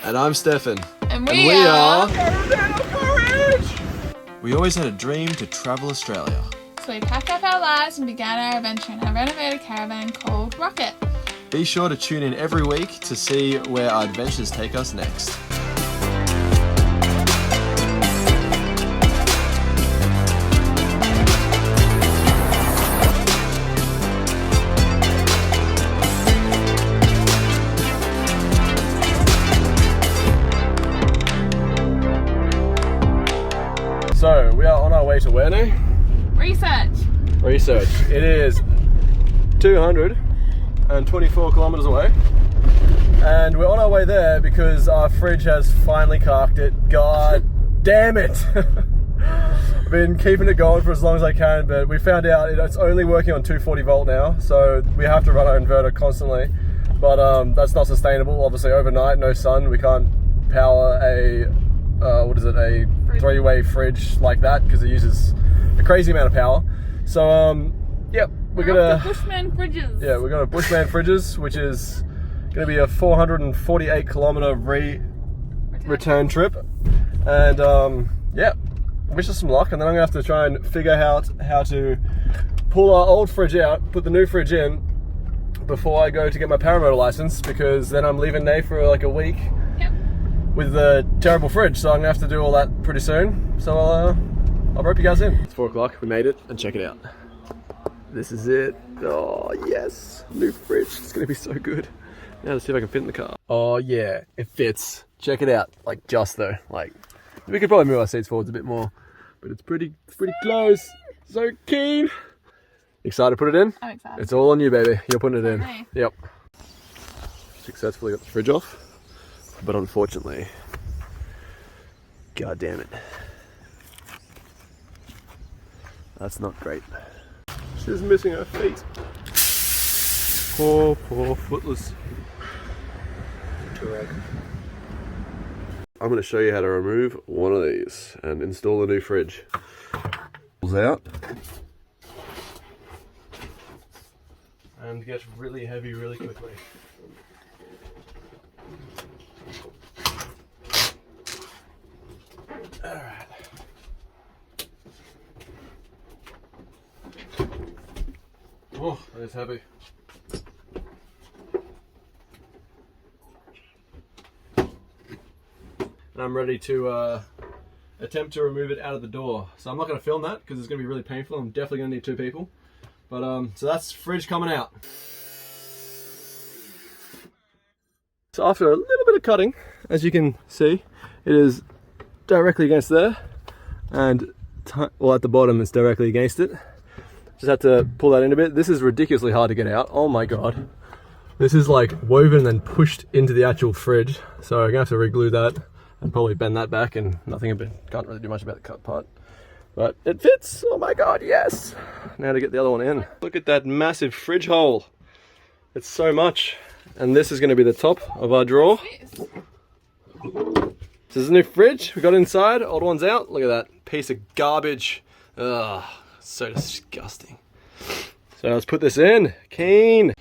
And I'm Stefan. And we are... We always had a dream to travel Australia. So we packed up our lives and began our adventure in our renovated caravan called Rocket. Be sure to tune in every week to see where our adventures take us next. So we are on our way to where now? Research. It is 224 kilometers away, and we're on our way there because our fridge has finally carked it. God damn it! I've been keeping it going for as long as I can, but we found out it's only working on 240 volt now, so we have to run our inverter constantly. But that's not sustainable. Obviously, overnight, no sun, we can't power a a three-way fridge like that because it uses a crazy amount of power. So yep, we're gonna bushman fridges. Yeah, we're gonna bushman fridges, which is gonna be a 448 kilometer return trip, and yeah, wish us some luck. And then I'm gonna have to try and figure out how to pull our old fridge out, put the new fridge in before I go to get my paramotor license, because then I'm leaving Nay for like a week. Yep. With the terrible fridge, so I'm gonna have to do all that pretty soon. So I'll rope you guys in. It's 4 o'clock, we made it, and check it out. This is it. Oh yes, new fridge. It's gonna be so good. Now let's see if I can fit in the car. Oh yeah, it fits. Check it out. Like just though. Like we could probably move our seats forwards a bit more, but it's pretty close. So keen. Excited to put it in? I'm excited. It's all on you, baby. You're putting it in. Okay. Yep. Successfully got the fridge off. But unfortunately, god damn it, that's not great. She's missing her feet. Poor footless Turek. I'm going to show you how to remove one of these and install a new fridge. Pulls out and gets really heavy really quickly. Alright. Oh, that is heavy. And I'm ready to attempt to remove it out of the door. So I'm not going to film that because it's going to be really painful. I'm definitely going to need 2 people. But so that's fridge coming out. So after a little bit of cutting, as you can see, it is directly against there, and well, at the bottom it's directly against it. Just had to pull that in a bit. This is ridiculously hard to get out. Oh my god, this is like woven and then pushed into the actual fridge, so I'm gonna have to re-glue that and probably bend that back, and can't really do much about the cut part, but it fits. Oh my god, yes. Now to get the other one in. Look at that massive fridge hole. It's so much. And this is going to be the top of our drawer. This is a new fridge we got inside, old one's out. Look at that piece of garbage. Ugh, so disgusting. So let's put this in. Keen.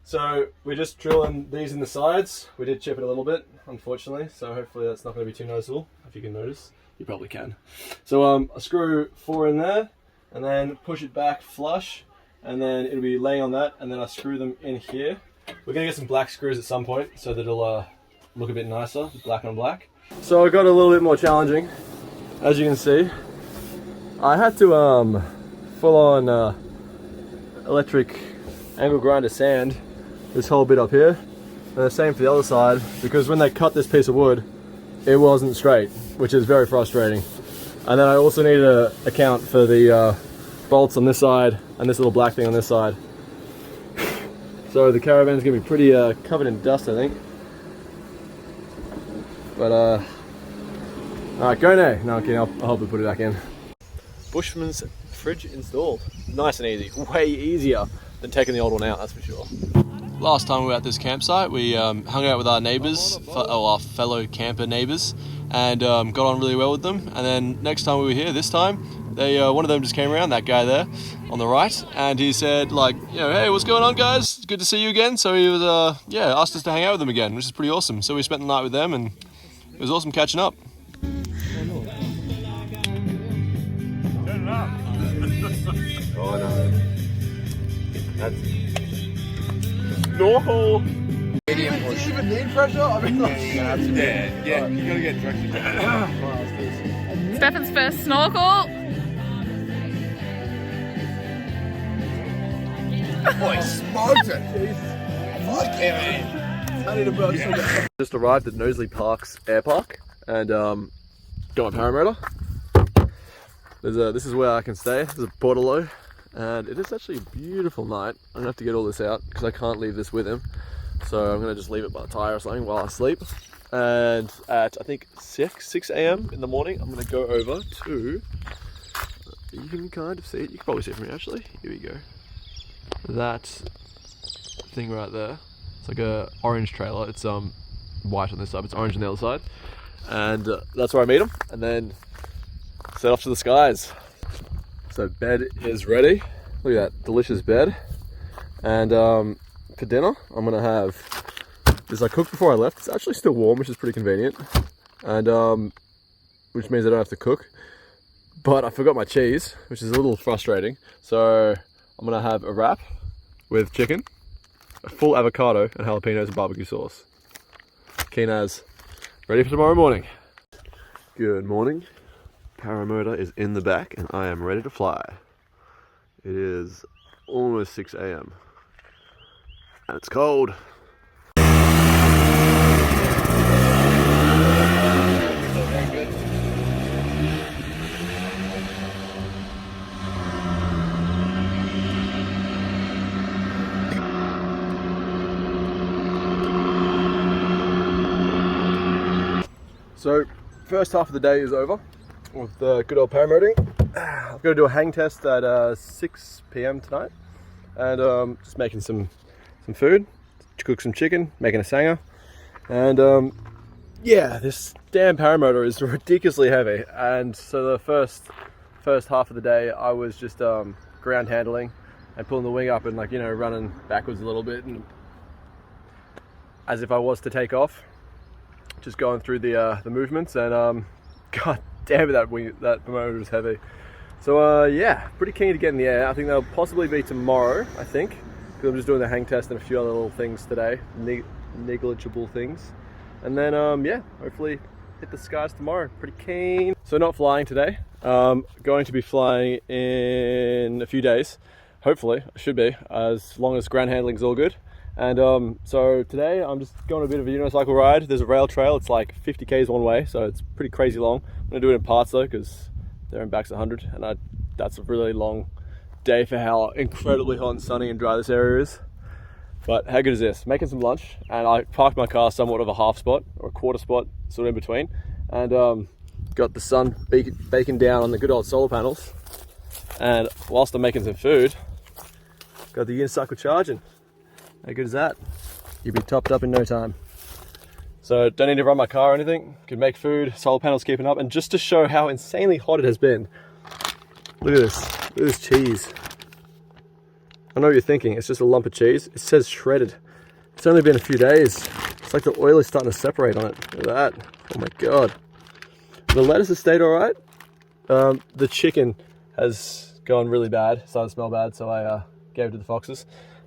So we're just drilling these in the sides. We did chip it a little bit, unfortunately, so hopefully that's not going to be too noticeable. If you can notice, you probably can. So I screw 4 in there and then push it back flush, and then it'll be laying on that, and then I screw them in here. We're going to get some black screws at some point so that it'll look a bit nicer, black on black. So it got a little bit more challenging, as you can see. I had to full on electric angle grinder sand this whole bit up here, and the same for the other side, because when they cut this piece of wood, it wasn't straight, which is very frustrating. And then I also need to account for the bolts on this side and this little black thing on this side. So the caravan's gonna be pretty covered in dust, I think. But alright, go now. No, okay, I'll help you put it back in. Bushman's fridge installed. Nice and easy. Way easier than taking the old one out, that's for sure. Last time we were at this campsite, we hung out with our neighbours, our fellow camper neighbours, and got on really well with them. And then next time we were here, this time, one of them just came around, that guy there on the right, and he said like, you know, hey, what's going on, guys? Good to see you again. So he was, asked us to hang out with them again, which is pretty awesome. So we spent the night with them, and it was awesome catching up. Oh no. That's snorkel. Medium push. Do you even need pressure? I mean, Yeah, you gotta get direction. Stefan's first snorkel. Boy, smoked it. Fuck yeah, man. I need a burp. Just arrived at Knowsley Park's air park and got my paramotor. This is where I can stay. There's a portalo, and it is actually a beautiful night. I'm gonna have to get all this out because I can't leave this with him. So I'm gonna just leave it by the tire or something while I sleep. And at I think 6 a.m. in the morning, I'm gonna go over to. You can kind of see it. You can probably see it from here actually. Here we go. That thing right there. It's like a orange trailer. It's white on this side, but it's orange on the other side. And that's where I meet him. And then set off to the skies. So bed is ready. Look at that delicious bed. And for dinner, I'm gonna have this. I cooked before I left. It's actually still warm, which is pretty convenient. And which means I don't have to cook. But I forgot my cheese, which is a little frustrating. So I'm gonna have a wrap with chicken, a full avocado, and jalapenos and barbecue sauce. Keen as. Ready for tomorrow morning. Good morning. Paramotor is in the back and I am ready to fly. It is almost 6 a.m. and it's cold. So, first half of the day is over with the good old paramotoring. I've got to do a hang test at 6 p.m. tonight, and just making some food, to cook some chicken, making a sanger, and yeah, this damn paramotor is ridiculously heavy. And so the first half of the day, I was just ground handling and pulling the wing up and, like, you know, running backwards a little bit, and as if I was to take off. Just going through the movements, and god damn it, that motor is heavy. So yeah, pretty keen to get in the air. I think that'll possibly be tomorrow, I think, because I'm just doing the hang test and a few other little things today, negligible things, and then yeah, hopefully hit the skies tomorrow. Pretty keen. So not flying today. Going to be flying in a few days. Hopefully, I should be, as long as ground handling's all good. And so today I'm just going a bit of a unicycle ride. There's a rail trail. It's like 50 k's one way, so it's pretty crazy long. I'm gonna do it in parts though, because there and back's 100, and that's a really long day for how incredibly hot and sunny and dry this area is. But how good is this? Making some lunch, and I parked my car somewhat of a half spot or a quarter spot, sort of in between, and got the sun baking down on the good old solar panels. And whilst I'm making some food, got the unicycle charging. How good is that? You'll be topped up in no time. So don't need to run my car or anything. Can make food, solar panels keeping up, and just to show how insanely hot it has been. Look at this. Look at this cheese. I know what you're thinking, it's just a lump of cheese. It says shredded. It's only been a few days. It's like the oil is starting to separate on it. Look at that. Oh my god. The lettuce has stayed alright. The chicken has gone really bad, started to smell bad, so I gave it to the foxes.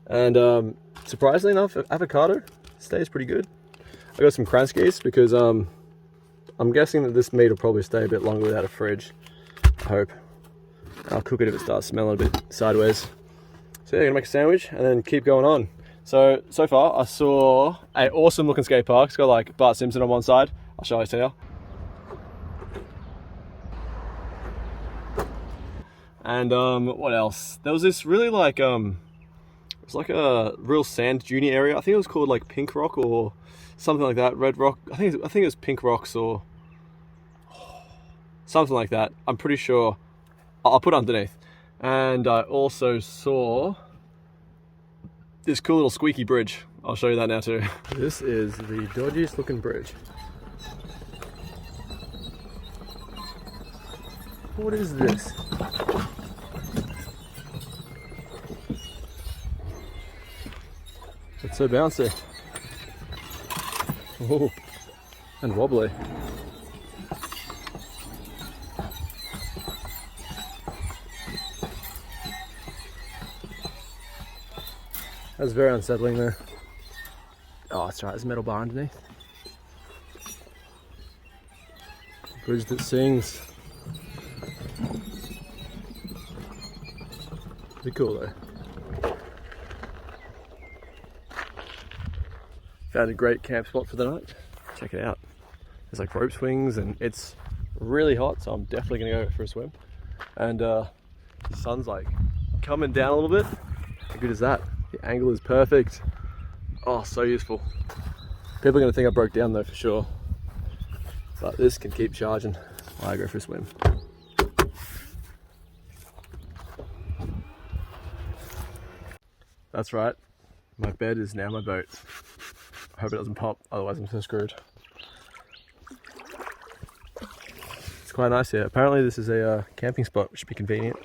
And surprisingly enough, avocado stays pretty good. I got some Kranskis because I'm guessing that this meat will probably stay a bit longer without a fridge. I hope. I'll cook it if it starts smelling a bit sideways. So yeah, I'm gonna make a sandwich and then keep going on. So far I saw an awesome looking skate park. It's got like Bart Simpson on one side. I'll show you to you. And what else? There was this really like it's like a real sand duny area. I think it was called like Pink Rock or something like that. Red Rock. I think it was Pink Rocks or something like that. I'm pretty sure. I'll put it underneath. And I also saw this cool little squeaky bridge. I'll show you that now too. This is the dodgiest looking bridge. What is this? It's so bouncy. Oh, and wobbly. That's very unsettling there. Oh, that's right, there's a metal bar underneath. Bridge that sings. Pretty cool though. Found a great camp spot for the night. Check it out. There's like rope swings and it's really hot, so I'm definitely gonna go for a swim. And the sun's like coming down a little bit. How good is that? The angle is perfect. Oh, so useful. People are gonna think I broke down though for sure. But this can keep charging while I go for a swim. That's right. My bed is now my boat. I hope it doesn't pop, otherwise I'm so screwed. It's quite nice here. Apparently this is a camping spot, which should be convenient.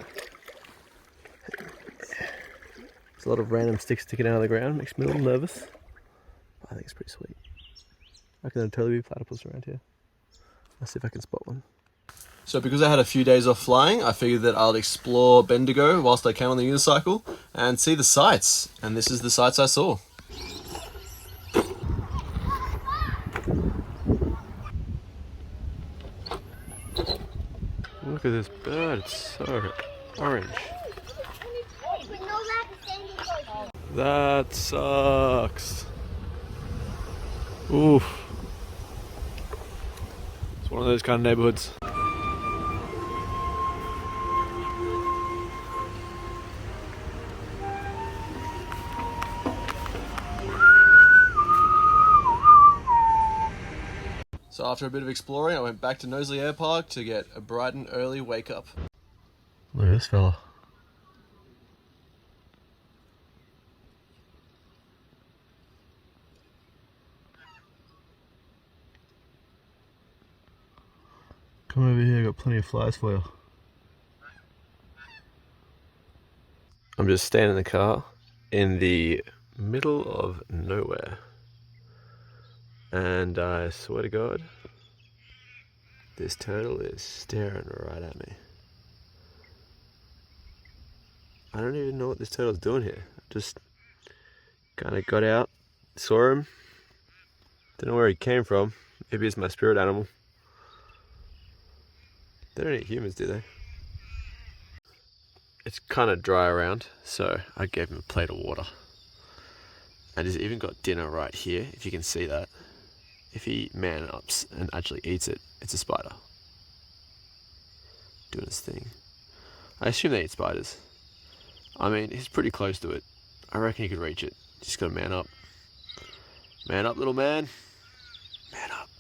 There's a lot of random sticks sticking out of the ground, makes me a little nervous. I think it's pretty sweet. I can totally be platypus around here. Let's see if I can spot one. So because I had a few days off flying, I figured that I'll explore Bendigo whilst I can on the unicycle and see the sights. And this is the sights I saw. Look at this bird, it's so orange. That sucks. Oof. It's one of those kind of neighborhoods. So after a bit of exploring, I went back to Knowsley Air Park to get a bright and early wake up. Look at this fella. Come over here, I got plenty of flies for you. I'm just standing in the car in the middle of nowhere. And I swear to God, this turtle is staring right at me. I don't even know what this turtle's doing here. Just kind of got out, saw him. Don't know where he came from. Maybe it's my spirit animal. They don't eat humans, do they? It's kind of dry around, so I gave him a plate of water. And he's even got dinner right here, if you can see that. If he man-ups and actually eats it, it's a spider. Doing his thing. I assume they eat spiders. I mean, he's pretty close to it. I reckon he could reach it. Just gotta man up. Man up, little man. Man up.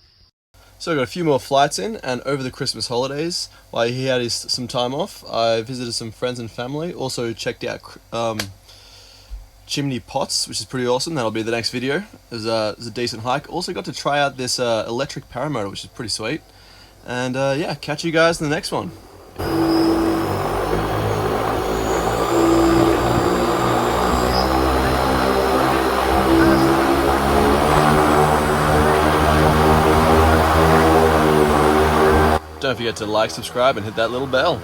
So I got a few more flights in, and over the Christmas holidays, while he had some time off, I visited some friends and family. Also checked out Chimney Pots, which is pretty awesome. That'll be the next video. It was a decent hike. Also got to try out this electric paramotor, which is pretty sweet. And yeah, catch you guys in the next one. Don't forget to like, subscribe, and hit that little bell.